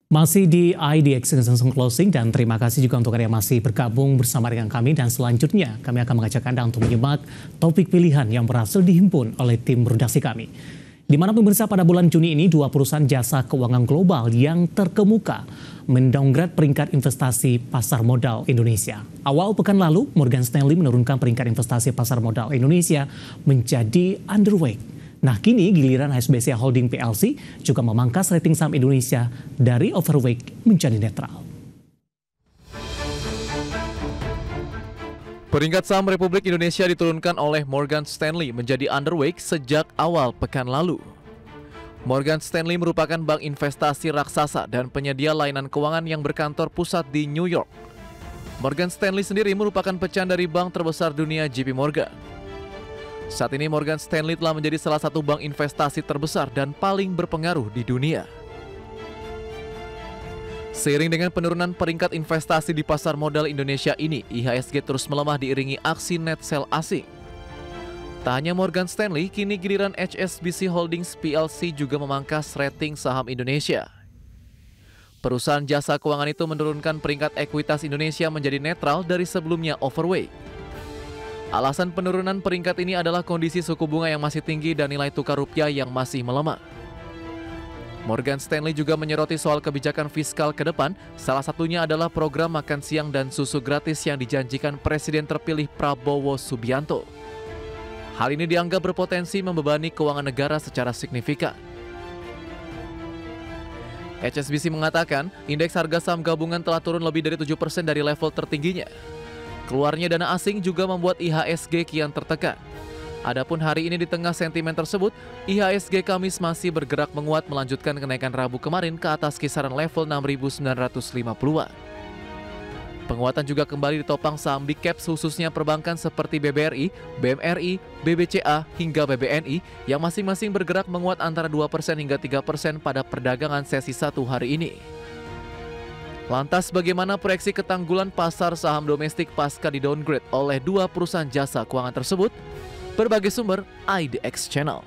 Masih di IDX Langsung Closing dan terima kasih juga untuk Anda yang masih bergabung bersama dengan kami dan selanjutnya kami akan mengajak Anda untuk menyimak topik pilihan yang berhasil dihimpun oleh tim redaksi kami. Di mana pemirsa pada bulan Juni ini dua perusahaan jasa keuangan global yang terkemuka mendowngrade peringkat investasi pasar modal Indonesia. Awal pekan lalu Morgan Stanley menurunkan peringkat investasi pasar modal Indonesia menjadi underweight. Nah, kini giliran HSBC Holding PLC juga memangkas rating saham Indonesia dari overweight menjadi netral. Peringkat saham Republik Indonesia diturunkan oleh Morgan Stanley menjadi underweight sejak awal pekan lalu. Morgan Stanley merupakan bank investasi raksasa dan penyedia layanan keuangan yang berkantor pusat di New York. Morgan Stanley sendiri merupakan pecahan dari bank terbesar dunia JP Morgan. Saat ini Morgan Stanley telah menjadi salah satu bank investasi terbesar dan paling berpengaruh di dunia. Seiring dengan penurunan peringkat investasi di pasar modal Indonesia ini, IHSG terus melemah diiringi aksi net sell asing. Tak hanya Morgan Stanley, kini giliran HSBC Holdings PLC juga memangkas rating saham Indonesia. Perusahaan jasa keuangan itu menurunkan peringkat ekuitas Indonesia menjadi netral dari sebelumnya overweight. Alasan penurunan peringkat ini adalah kondisi suku bunga yang masih tinggi dan nilai tukar rupiah yang masih melemah. Morgan Stanley juga menyoroti soal kebijakan fiskal ke depan, salah satunya adalah program makan siang dan susu gratis yang dijanjikan Presiden terpilih Prabowo Subianto. Hal ini dianggap berpotensi membebani keuangan negara secara signifikan. HSBC mengatakan, indeks harga saham gabungan telah turun lebih dari 7% dari level tertingginya. Keluarnya dana asing juga membuat IHSG kian tertekan. Adapun hari ini di tengah sentimen tersebut, IHSG Kamis masih bergerak menguat melanjutkan kenaikan Rabu kemarin ke atas kisaran level 6.950-an. Penguatan juga kembali ditopang saham big caps khususnya perbankan seperti BBRI, BMRI, BBCA hingga BBNI yang masing-masing bergerak menguat antara 2% hingga 3% pada perdagangan sesi 1 hari ini. Lantas bagaimana proyeksi ketanggulan pasar saham domestik pasca di-downgrade oleh dua perusahaan jasa keuangan tersebut? Berbagai sumber IDX Channel.